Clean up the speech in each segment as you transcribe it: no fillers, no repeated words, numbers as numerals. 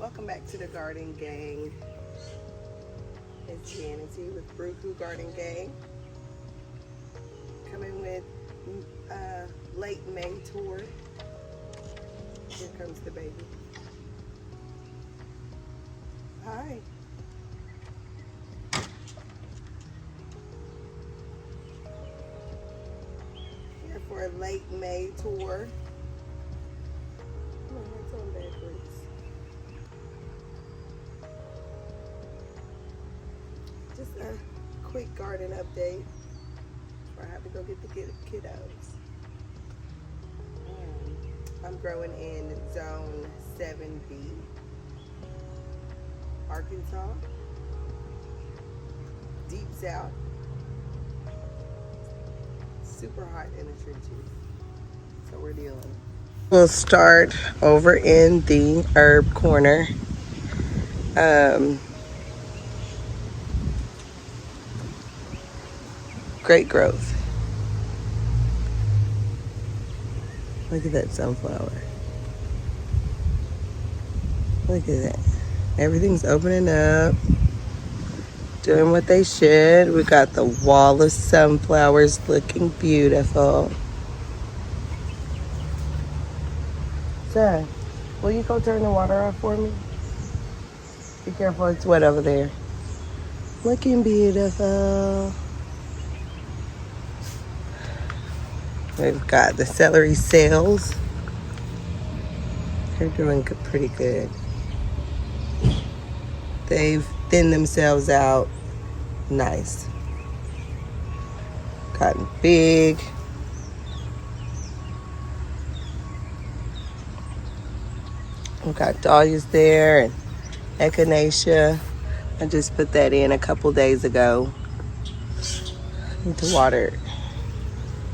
Welcome back to the Garden Gang. It's Janity with Bruku Garden Gang. Coming with late May tour. Here comes the baby. Hi. Here for a late May tour. My head's on backwards. Just a quick garden update before I have to go get the kiddos. I'm growing in zone 7B, Arkansas, deep south, super hot in the trenches, so we're dealing. We'll start over in the herb corner. Great growth. Look at that sunflower. Look at that. Everything's opening up. Doing what they should. We got the wall of sunflowers looking beautiful. Son, will you go turn the water off for me? Be careful, it's wet over there. Looking beautiful. We've got the celery sales. They're doing pretty good. They've thinned themselves out nice. Gotten big. We've got dahlias there and echinacea. I just put that in a couple days ago. Need to water it.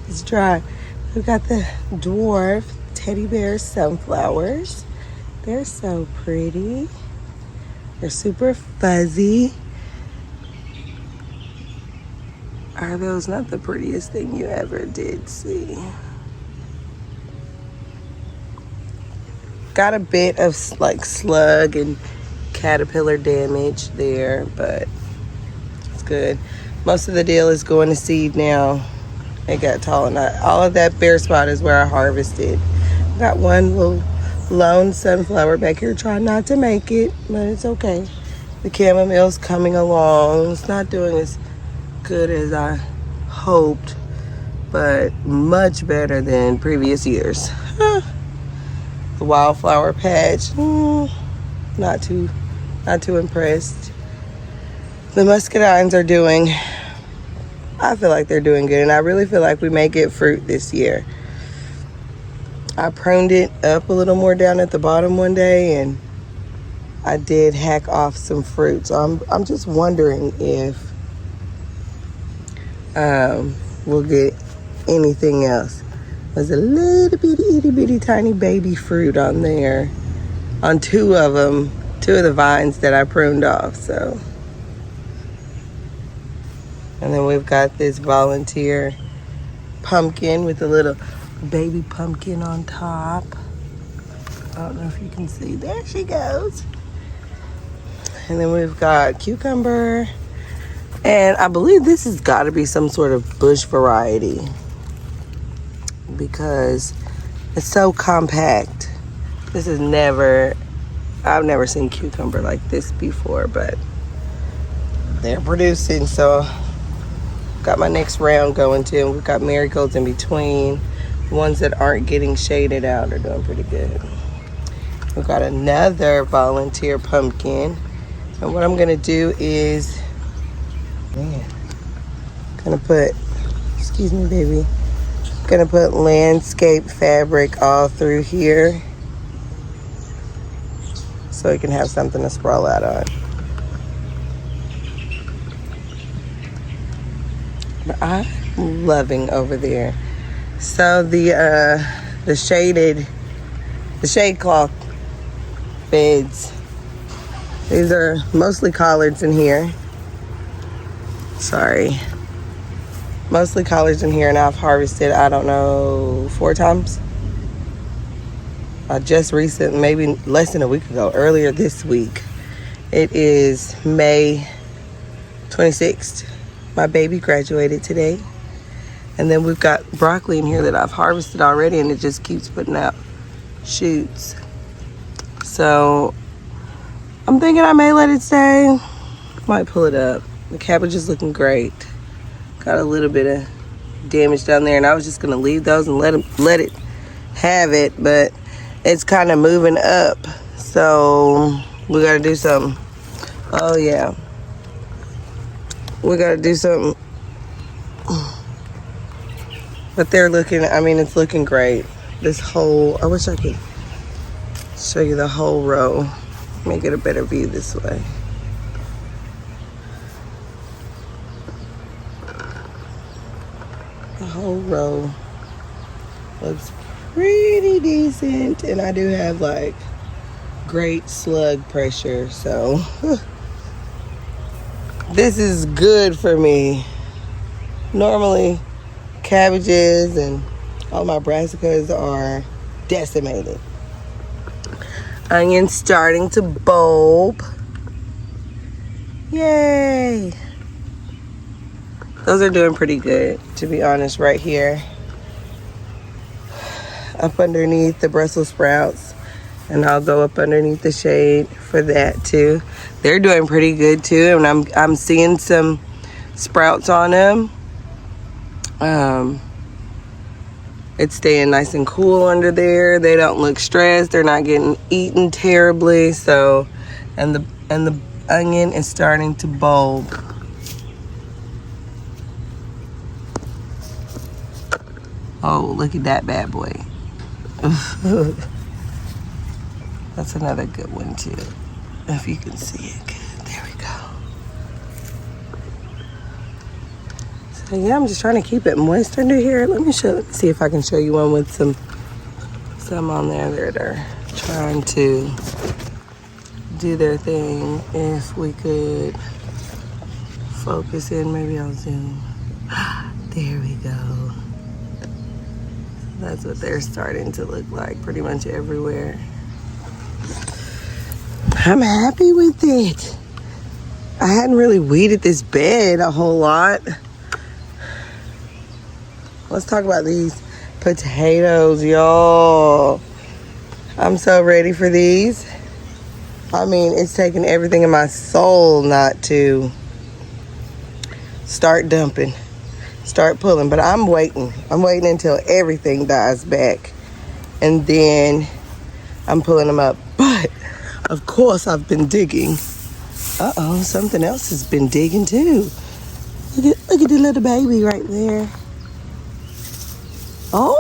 It's dry. We've got the dwarf teddy bear sunflowers. They're so pretty. They're super fuzzy. Are those not the prettiest thing you ever did see? Got a bit of like slug and caterpillar damage there, but it's good. Most of the deal is going to seed now. It got tall enough. All of that bare spot is where I harvested. Got one little lone sunflower back here. Trying not to make it, but it's okay. The chamomile's coming along. It's not doing as good as I hoped, but much better than previous years. The wildflower patch, not too impressed. The muscadines are doing, I feel like they're doing good, and I really feel like we may get fruit this year. I pruned it up a little more down at the bottom one day, and I did hack off some fruit. So I'm just wondering if we'll get anything else. There's a little bitty, itty bitty, tiny baby fruit on there, on two of the vines that I pruned off. So. And then we've got this volunteer pumpkin with a little baby pumpkin on top. I don't know if you can see. There she goes. And then we've got cucumber. And I believe this has got to be some sort of bush variety because it's so compact. I've never seen cucumber like this before, but they're producing, so got my next round going too. We've got marigolds in between. The ones that aren't getting shaded out are doing pretty good. We've got another volunteer pumpkin. And what I'm gonna do is, excuse me baby, gonna put landscape fabric all through here so it can have something to sprawl out on. I'm loving over there. So the shade cloth beds, these are mostly collards in here. Sorry. Mostly collards in here, and I've harvested, I don't know, 4 times. just recent, maybe less than a week ago, earlier this week. It is May 26th. My baby graduated today. And then we've got broccoli in here that I've harvested already, and it just keeps putting out shoots. So I'm thinking I may let it stay. Might pull it up. The cabbage is looking great. Got a little bit of damage down there, and I was just gonna leave those and let it have it, but it's kind of moving up, so we gotta do something. Oh yeah, we gotta do something. But they're looking, I mean, it's looking great. This whole, I wish I could show you the whole row. Make it a better view this way. The whole row looks pretty decent, and I do have like great slug pressure, so this is good for me. Normally cabbages and all my brassicas are decimated. Onions starting to bulb. Yay! Those are doing pretty good, to be honest, right here. Up underneath the Brussels sprouts, and I'll go up underneath the shade for that too. They're doing pretty good too, and I'm seeing some sprouts on them. It's staying nice and cool under there. They don't look stressed. They're not getting eaten terribly. So, and the onion is starting to bulb. Oh, look at that bad boy. That's another good one too, if you can see it good. There we go. So yeah, I'm just trying to keep it moist under here. Let me see if I can show you one with some on there that are trying to do their thing. If we could focus in, maybe I'll zoom. There we go. That's what they're starting to look like pretty much everywhere. I'm happy with it. I hadn't really weeded this bed a whole lot. Let's talk about these potatoes, y'all. I'm so ready for these. I mean, it's taking everything in my soul not to start dumping, start pulling, but I'm waiting. I'm waiting until everything dies back, and then I'm pulling them up. But of course, I've been digging. Uh-oh, something else has been digging too. Look at the little baby right there. Oh!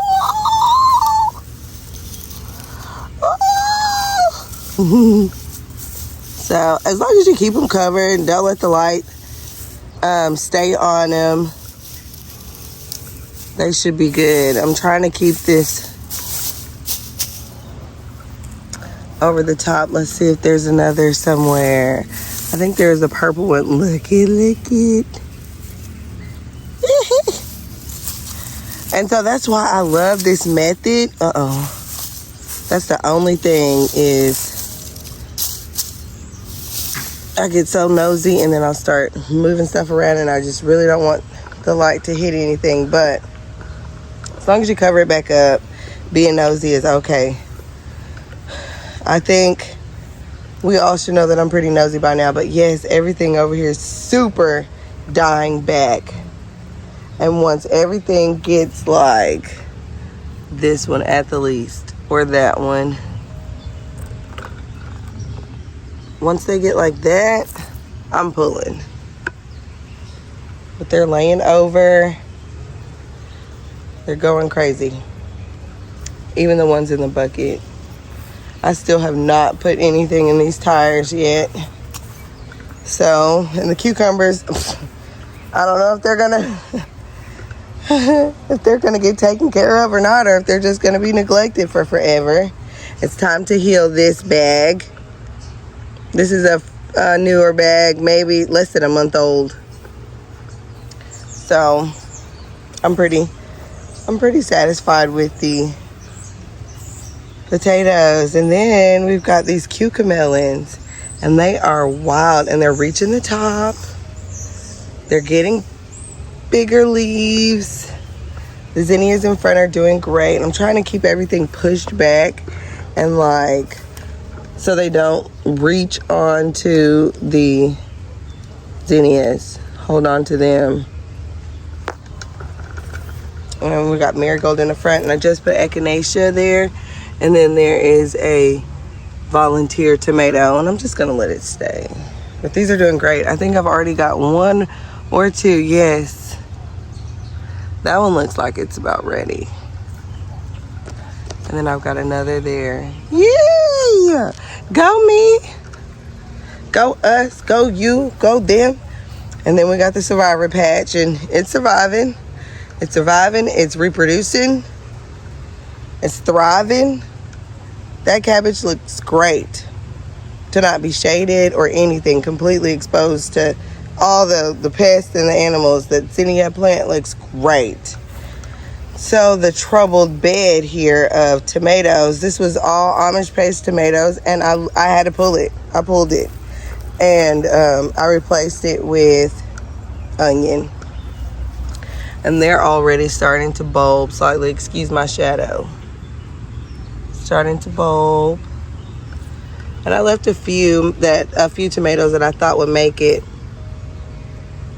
Oh! So, as long as you keep them covered and don't let the light stay on them, they should be good. I'm trying to keep this over the top. Let's see if there's another somewhere. I think there's a purple one. Look it. And so that's why I love this method. That's the only thing is I get so nosy, and then I'll start moving stuff around, and I just really don't want the light to hit anything. But as long as you cover it back up, being nosy is okay. I think we all should know that I'm pretty nosy by now, but yes, everything over here is super dying back. And once everything gets like this one at the least, or that one, once they get like that, I'm pulling. But they're laying over. They're going crazy. Even the ones in the bucket. I still have not put anything in these tires yet. So, and the cucumbers, I don't know if they're gonna if they're gonna get taken care of or not, or if they're just gonna be neglected for forever. It's time to heal this bag. This is a newer bag, maybe less than a month old. So I'm pretty satisfied with potatoes. And then we've got these cucamelons, and they are wild, and they're reaching the top. They're getting bigger leaves. The zinnias in front are doing great. I'm trying to keep everything pushed back and like so they don't reach onto the zinnias. Hold on to them. And we got marigold in the front, and I just put echinacea there. And then there is a volunteer tomato, and I'm just gonna let it stay. But these are doing great. I think I've already got one or two. Yes, that one looks like it's about ready. And then I've got another there. Yeah, go me, go us, go you, go them. And then we got the survivor patch, and it's surviving. It's surviving, it's reproducing, it's thriving. That cabbage looks great to not be shaded or anything, completely exposed to all the pests and the animals. The zinnia plant looks great. So the troubled bed here of tomatoes, this was all Amish paste tomatoes, and I had to pull it. I pulled it, and I replaced it with onion. And they're already starting to bulb slightly. Excuse my shadow. Starting to bulb. And I left a few tomatoes that I thought would make it.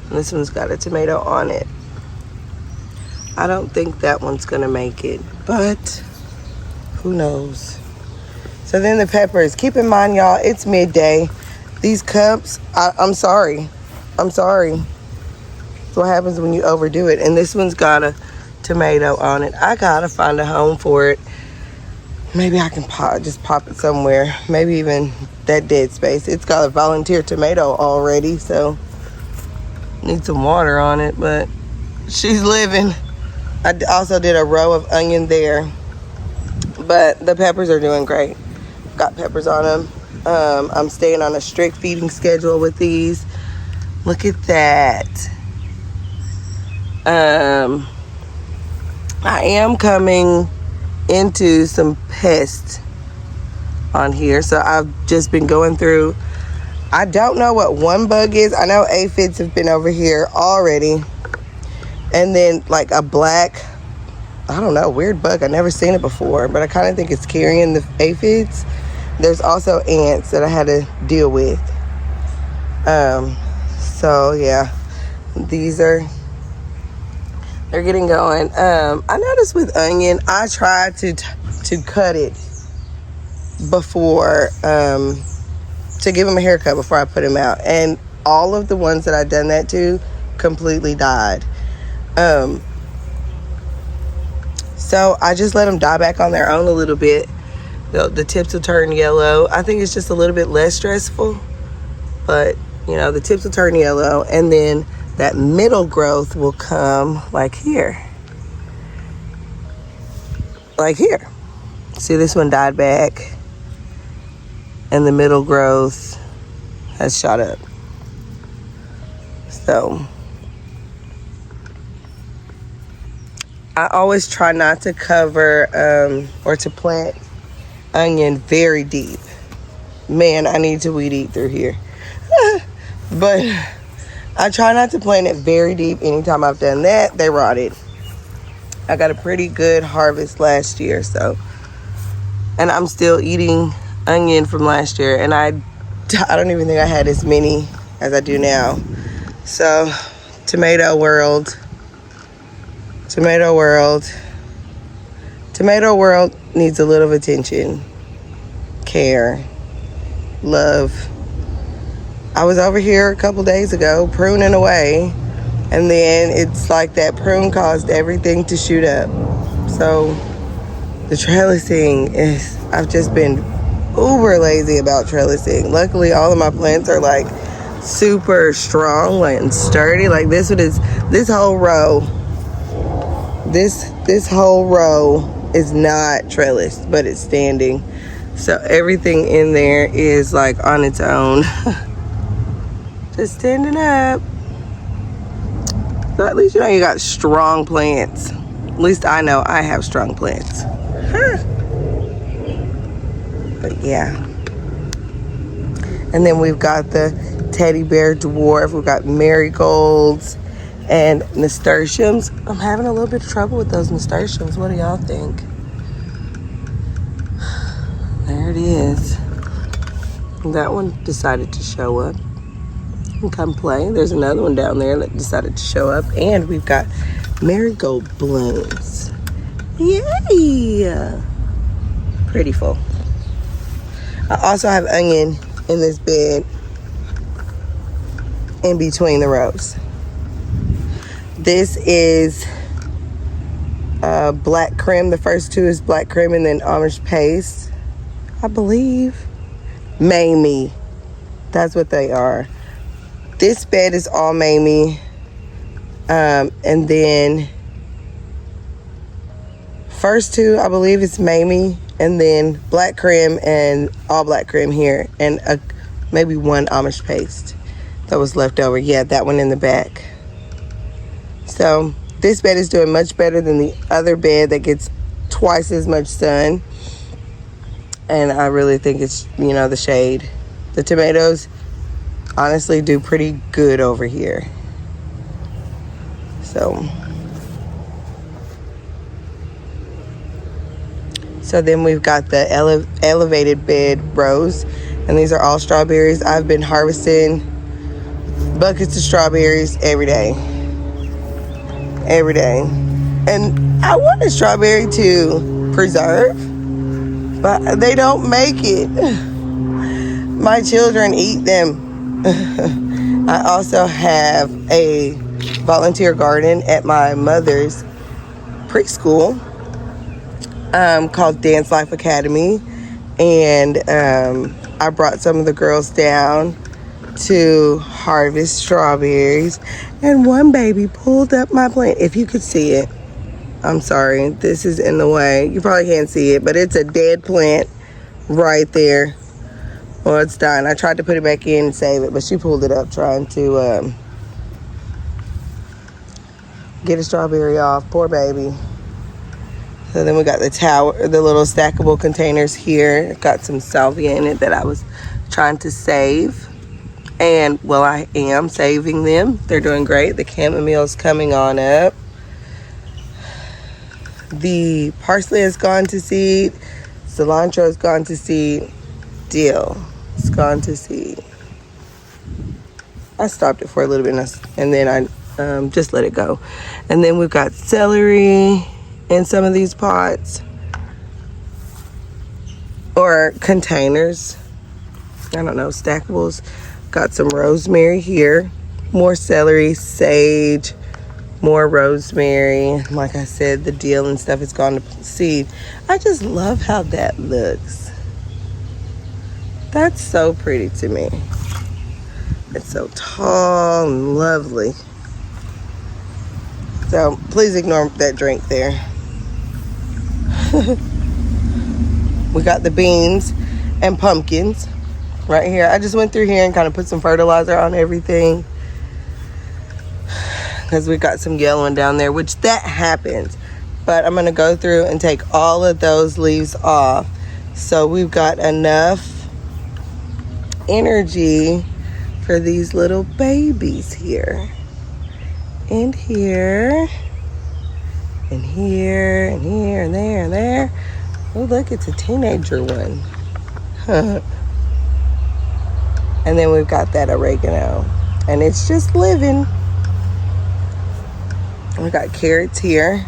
And this one's got a tomato on it. I don't think that one's gonna make it, but who knows. So then the peppers. Keep in mind, y'all, it's midday. These cups, I'm sorry. That's what happens when you overdo it. And this one's got a tomato on it. I gotta find a home for it. Maybe I can just pop it somewhere. Maybe even that dead space. It's got a volunteer tomato already, so need some water on it, but she's living. I also did a row of onion there, but the peppers are doing great. Got peppers on them. I'm staying on a strict feeding schedule with these. Look at that. I am coming into some pests on here, so I've just been going through. I don't know what one bug is. I know aphids have been over here already, and then like a black, I don't know, weird bug. I've never seen it before, but I kind of think it's carrying the aphids. There's also ants that I had to deal with. So yeah, they're getting going. I noticed with onion, I tried to cut it before, to give him a haircut before I put him out. And all of the ones that I've done that to completely died. So I just let them die back on their own a little bit. The tips will turn yellow. I think it's just a little bit less stressful. But, you know, the tips will turn yellow, and then that middle growth will come like here. Like here. See, this one died back, and the middle growth has shot up. So I always try not to cover or to plant onion very deep. Man, I need to weed eat through here. But I try not to plant it very deep. Anytime I've done that, they rotted. I got a pretty good harvest last year, so. And I'm still eating onion from last year, and I don't even think I had as many as I do now. So, tomato world needs a little attention, care, love. I was over here a couple days ago pruning away, and then it's like that prune caused everything to shoot up. So the trellising is, I've just been uber lazy about trellising. Luckily, all of my plants are like super strong and sturdy. Like this whole row is not trellised, but it's standing. So everything in there is like on its own. Just standing up. So at least you know you got strong plants. At least I know I have strong plants. Huh. But yeah. And then we've got the teddy bear dwarf. We've got marigolds and nasturtiums. I'm having a little bit of trouble with those nasturtiums. What do y'all think? There it is. That one decided to show up and come play. There's another one down there that decided to show up. And we've got marigold blooms. Yay! Pretty full. I also have onion in this bed in between the rows. This is black creme. The first two is black creme and then orange paste, I believe. Mamie. That's what they are. This bed is all Mamie. And then first two, I believe it's Mamie. And then black creme and all black creme here. And maybe one Amish paste that was left over. Yeah, that one in the back. So this bed is doing much better than the other bed that gets twice as much sun. And I really think it's, you know, the shade. The tomatoes honestly do pretty good over here. So then we've got the elevated bed rows, and these are all strawberries. I've been harvesting buckets of strawberries every day. Every day. And I want a strawberry to preserve, but they don't make it. My children eat them. I also have a volunteer garden at my mother's preschool called Dance Life Academy, and I brought some of the girls down to harvest strawberries, and one baby pulled up my plant. If you could see it, I'm sorry, this is in the way. You probably can't see it, but it's a dead plant right there. Well, it's done. I tried to put it back in and save it, but she pulled it up trying to get a strawberry off. Poor baby. So then we got the tower, the little stackable containers here. Got some salvia in it that I was trying to save. And, well, I am saving them. They're doing great. The chamomile's coming on up. The parsley has gone to seed. Cilantro has gone to seed. Dill has gone to seed. I stopped it for a little bit and then I just let it go. And then we've got celery in some of these pots or containers. I don't know, stackables. Got some rosemary here, more celery, sage, more rosemary. Like I said, the dill and stuff has gone to seed. I just love how that looks. That's so pretty to me. It's so tall and lovely. So please ignore that drink there. We got the beans and pumpkins right here. I just went through here and kind of put some fertilizer on everything because we got some yellowing down there, which that happens. But I'm going to go through and take all of those leaves off. So we've got enough energy for these little babies here. And here. And here, and here, and there, and there. Oh, look, it's a teenager one. And then we've got that oregano. And it's just living. We got carrots here.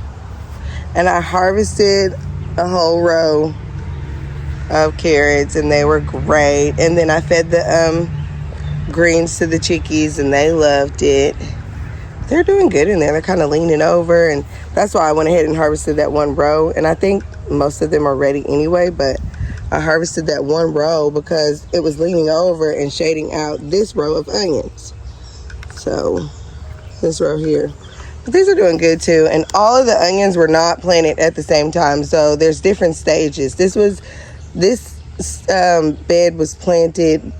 And I harvested a whole row of carrots, and they were great. And then I fed the greens to the chickies, and they loved it. They're doing good in there. They're kind of leaning over, and that's why I went ahead and harvested that one row. And I think most of them are ready anyway, but I harvested that one row because it was leaning over and shading out this row of onions. So this row here. But these are doing good too. And all of the onions were not planted at the same time, so there's different stages. This bed was planted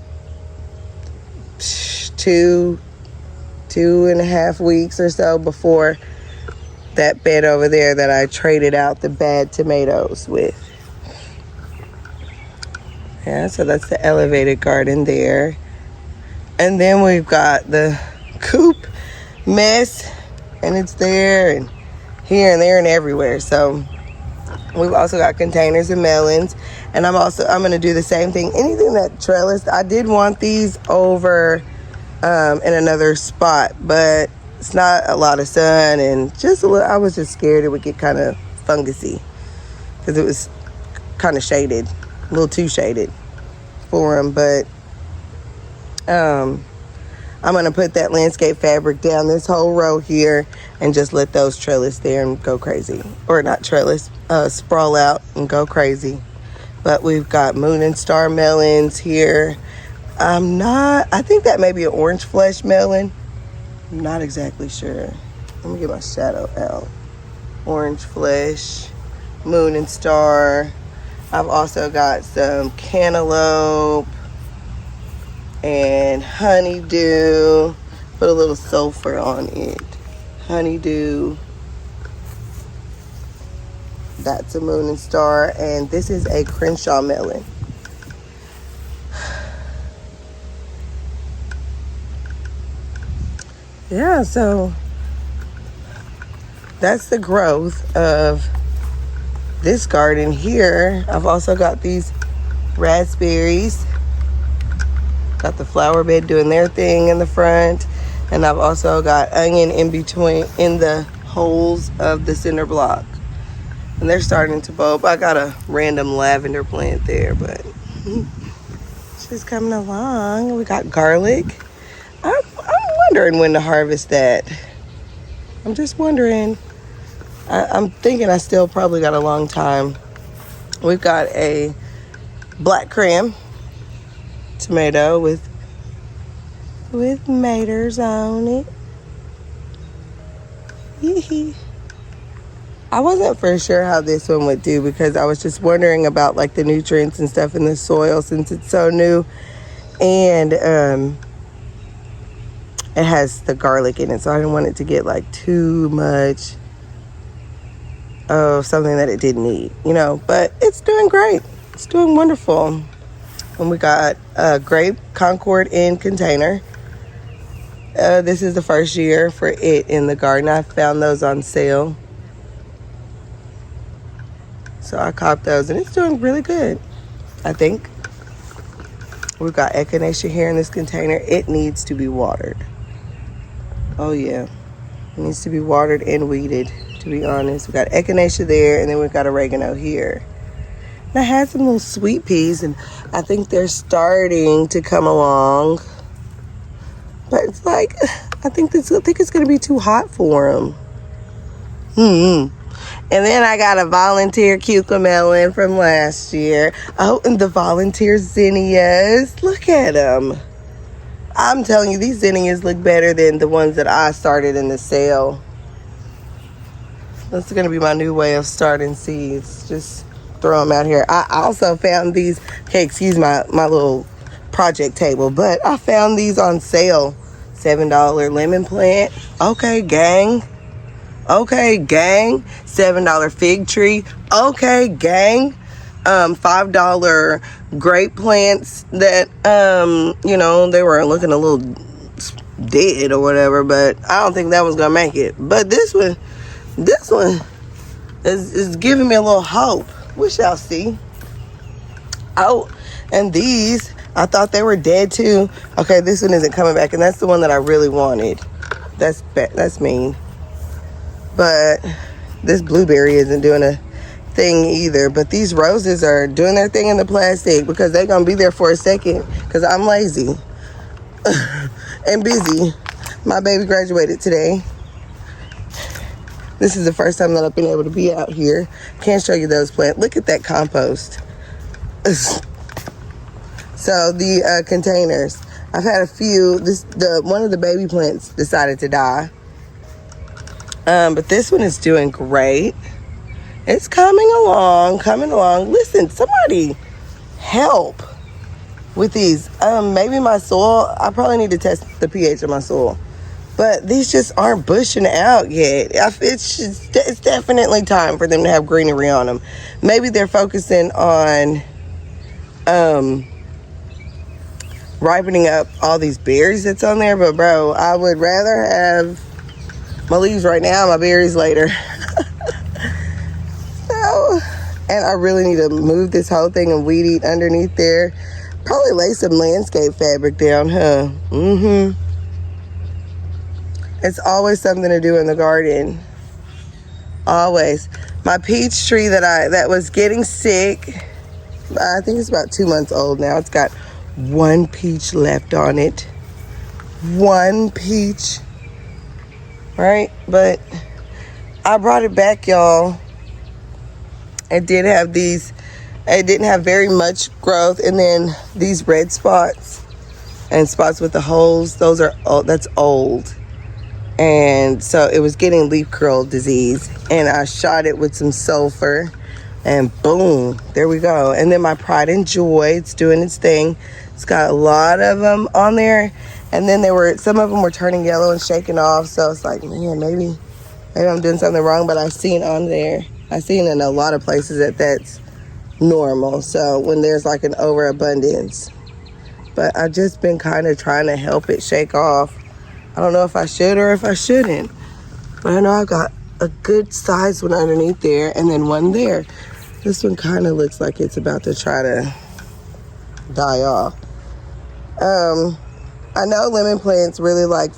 2.5 weeks or so before that bed over there that I traded out the bad tomatoes with. Yeah, so that's the elevated garden there. And then we've got the coop mess, and it's there and here and there and everywhere. So we've also got containers of melons, and I'm going to do the same thing. Anything that trellis, I did want these over in another spot, but it's not a lot of sun, and just a little, I was just scared it would get kind of fungusy because it was kind of shaded, a little too shaded for them. But I'm going to put that landscape fabric down this whole row here and just let those trellis there and go crazy. Or not trellis, sprawl out and go crazy. But we've got moon and star melons here. I think that may be an orange flesh melon. I'm not exactly sure. Let me get my shadow out. Orange flesh, moon and star. I've also got some cantaloupe and honeydew. Put a little sulfur on it. Honeydew. That's a moon and star. And this is a Crenshaw melon. Yeah, so that's the growth of this garden here. I've also got these raspberries. Got the flower bed doing their thing in the front. And I've also got onion in the holes of the cinder block. And they're starting to bulb. I got a random lavender plant there, but she's coming along. We got garlic. I'm wondering when to harvest that. I'm just wondering. I'm thinking I still probably got a long time. We've got a black cram tomato with maters on it. I wasn't for sure how this one would do because I was just wondering about like the nutrients and stuff in the soil since it's so new. And it has the garlic in it, so I didn't want it to get like too much of something that it didn't need, but it's doing great. It's doing wonderful. And we got a grape Concord in container. This is the first year for it in the garden. I found those on sale, so I copped those, and it's doing really good, I think. We've got echinacea here in this container. It needs to be watered. Oh yeah, it needs to be watered and weeded, to be honest. We got echinacea there, and then we've got oregano here. And I had some little sweet peas, and I think they're starting to come along. But it's like, I think it's going to be too hot for them. And then I got a volunteer cucamelon from last year. Oh, and the volunteer zinnias. Look at them. I'm telling you, these zinnias look better than the ones that I started in the sale. That's going to be my new way of starting seeds. Just throw them out here. I also found these, okay, excuse my little project table, but I found these on sale. $7 lemon plant. Okay, gang. $7 fig tree. Okay, gang. $5 grape plants that they were looking a little dead or whatever, but I don't think that was gonna make it. But this one is giving me a little hope. We shall see. Oh, and these, I thought they were dead too. Okay, this one isn't coming back, and that's the one that I really wanted. That's mean. But this blueberry isn't doing a thing either. But these roses are doing their thing in the plastic because they're gonna be there for a second because I'm lazy and busy. My baby graduated today. This is the first time that I've been able to be out here. Can't show you those plants. Look at that compost. So the containers, I've had a few. One of the baby plants decided to die, but this one is doing great. It's coming along. Listen, somebody help with these. Maybe my soil. I probably need to test the pH of my soil, but these just aren't bushing out yet. It's definitely time for them to have greenery on them. Maybe they're focusing on ripening up all these berries that's on there. But bro, I would rather have my leaves right now, my berries later. So, and I really need to move this whole thing and weed eat underneath there. Probably lay some landscape fabric down, huh? It's always something to do in the garden. Always. My peach tree that was getting sick, I think it's about 2 months old now. It's got one peach left on it. One peach. Right? But I brought it back, y'all. It didn't have very much growth. And then these red spots and spots with the holes, that's old. And so it was getting leaf curl disease. And I shot it with some sulfur. And boom, there we go. And then my Pride and Joy, it's doing its thing. It's got a lot of them on there. And then some of them were turning yellow and shaking off. So it's like, man, maybe I'm doing something wrong. But I seen in a lot of places that's normal. So when there's like an overabundance. But I've just been kind of trying to help it shake off. I don't know if I should or if I shouldn't. But I know I've got a good sized one underneath there and then one there. This one kind of looks like it's about to try to die off. I know lemon plants really like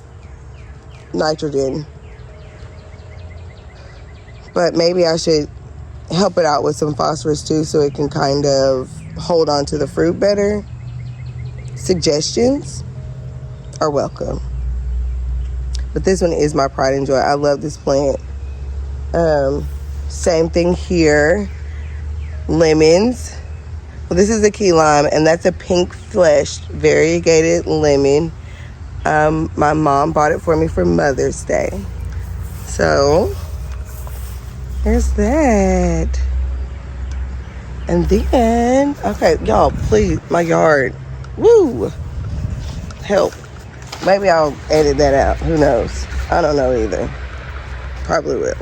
nitrogen. But maybe I should help it out with some phosphorus too so it can kind of hold on to the fruit better. Suggestions are welcome. But this one is my Pride and Joy. I love this plant. Same thing here. Lemons. Well, this is a key lime, and that's a pink fleshed variegated lemon. My mom bought it for me for Mother's Day. So, there's that. And then, okay, y'all, please, my yard. Woo! Help. Maybe I'll edit that out. Who knows? I don't know either. Probably will.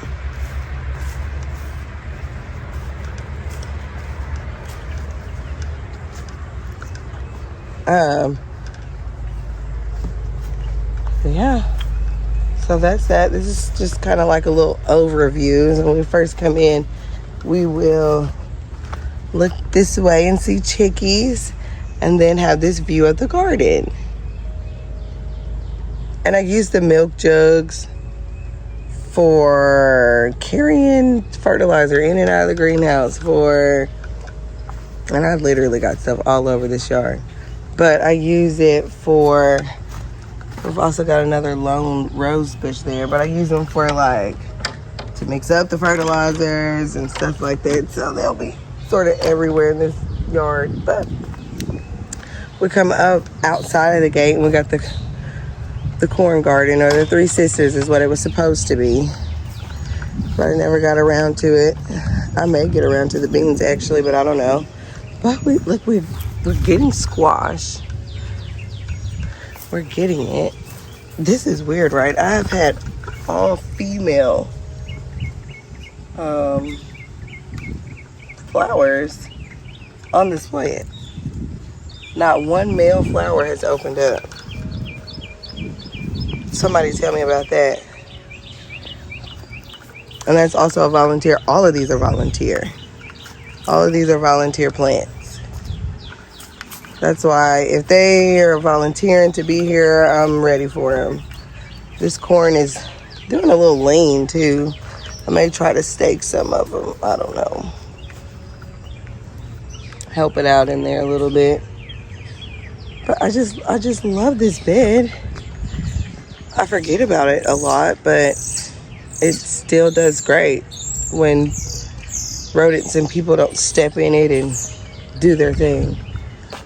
Yeah. So that's that. This is just kind of like a little overview. So when we first come in, we will look this way and see chickies and then have this view of the garden. And I use the milk jugs for carrying fertilizer in and out of the greenhouse and I've literally got stuff all over this yard. But I use it for, we've also got another lone rose bush there, but I use them for to mix up the fertilizers and stuff like that. So they'll be sort of everywhere in this yard. But we come up outside of the gate and we got the corn garden, or the Three Sisters is what it was supposed to be. But I never got around to it. I may get around to the beans actually, but I don't know. But we're getting squash. We're getting it. This is weird, right? I've had all female flowers on this plant. Not one male flower has opened up. Somebody tell me about that. And that's also a volunteer. All of these are volunteer. All of these are volunteer plants. That's why if they are volunteering to be here, I'm ready for them. This corn is doing a little lean too. I may try to stake some of them. I don't know. Help it out in there a little bit. But I just love this bed. I forget about it a lot, but it still does great when rodents and people don't step in it and do their thing.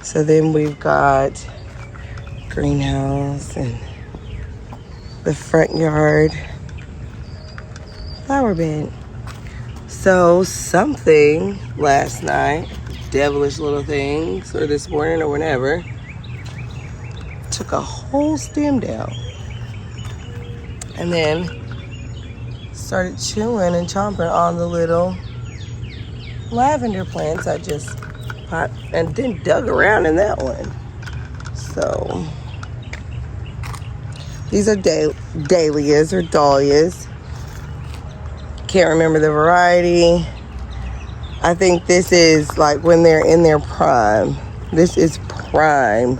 So then we've got greenhouse and the front yard flower bed. So something last night, devilish little things, or this morning or whenever, took a whole stem down. And then started chewing and chomping on the little lavender plants I just pot and then dug around in that one. So these are dahlias or dahlias. Can't remember the variety. I think this is like when they're in their prime. This is prime.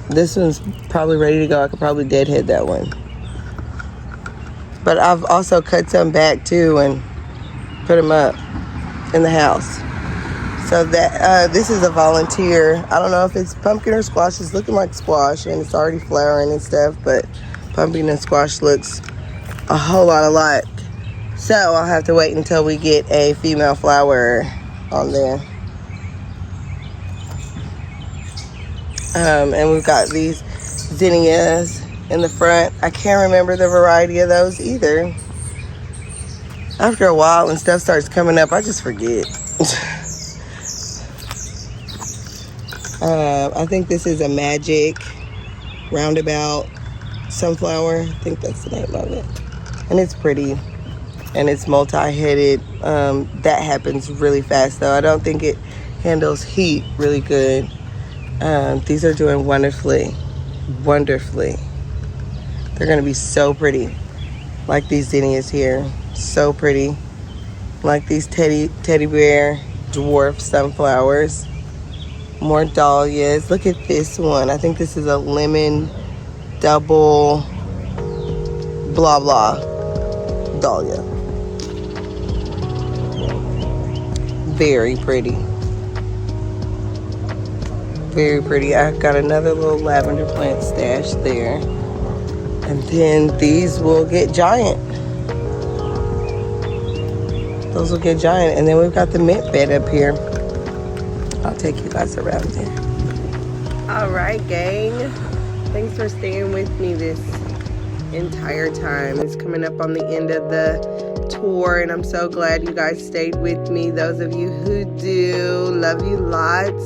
This one's probably ready to go. I could probably deadhead that one. But I've also cut some back too and put them up in the house. So that this is a volunteer. I don't know if it's pumpkin or squash. It's looking like squash and it's already flowering and stuff, but pumpkin and squash looks a whole lot alike. So I'll have to wait until we get a female flower on there. And we've got these zinnias in the front. I can't remember the variety of those either. After a while, when stuff starts coming up, I just forget. I think this is a magic roundabout sunflower. I think that's the name of it. And it's pretty. And it's multi-headed. That happens really fast, though. I don't think it handles heat really good. These are doing wonderfully. Wonderfully. They're going to be so pretty. Like these zinnias here. So pretty. Like these teddy bear dwarf sunflowers. More dahlias. Look at this one. I think this is a lemon double blah blah dahlia. Very pretty. Very pretty. I got another little lavender plant stashed there. And then these will get giant. Those will get giant. And then we've got the mint bed up here. I'll take you guys around there. All right, gang. Thanks for staying with me this entire time. It's coming up on the end of the tour, and I'm so glad you guys stayed with me. Those of you who do, love you lots.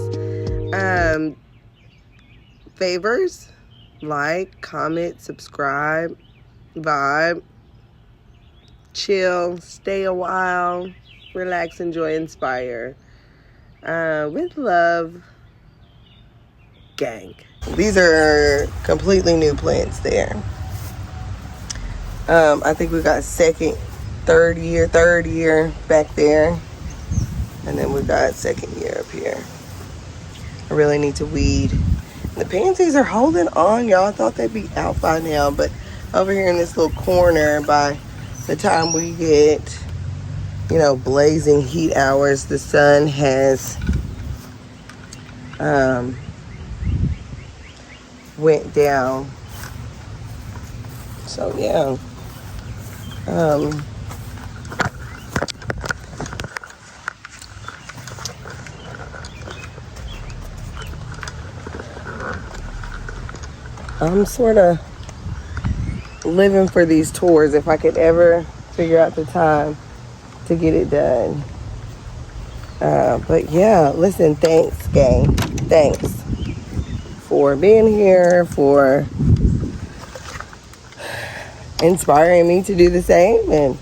Favors, like, comment, subscribe, vibe, chill, stay a while, relax, enjoy, inspire. With love, gang. These are completely new plants there. I think we got third year back there. And then we got second year up here. I really need to weed. The pansies are holding on, y'all. I thought they'd be out by now, but over here in this little corner, by the time we get, you know, blazing heat hours, the sun has went down. So yeah. I'm sort of living for these tours if I could ever figure out the time to get it done. But yeah, listen, thanks, gang. Thanks for being here, for inspiring me to do the same, and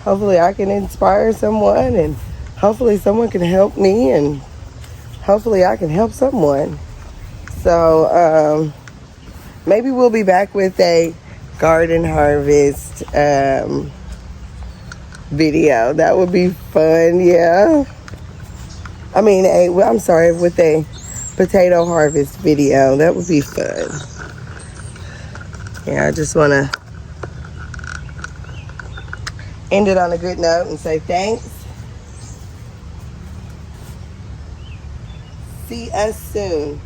hopefully I can inspire someone, and hopefully someone can help me, and hopefully I can help someone. So maybe we'll be back with a garden harvest video. That would be fun, yeah. I mean, with a potato harvest video. That would be fun. Yeah, I just want to end it on a good note and say thanks. See us soon.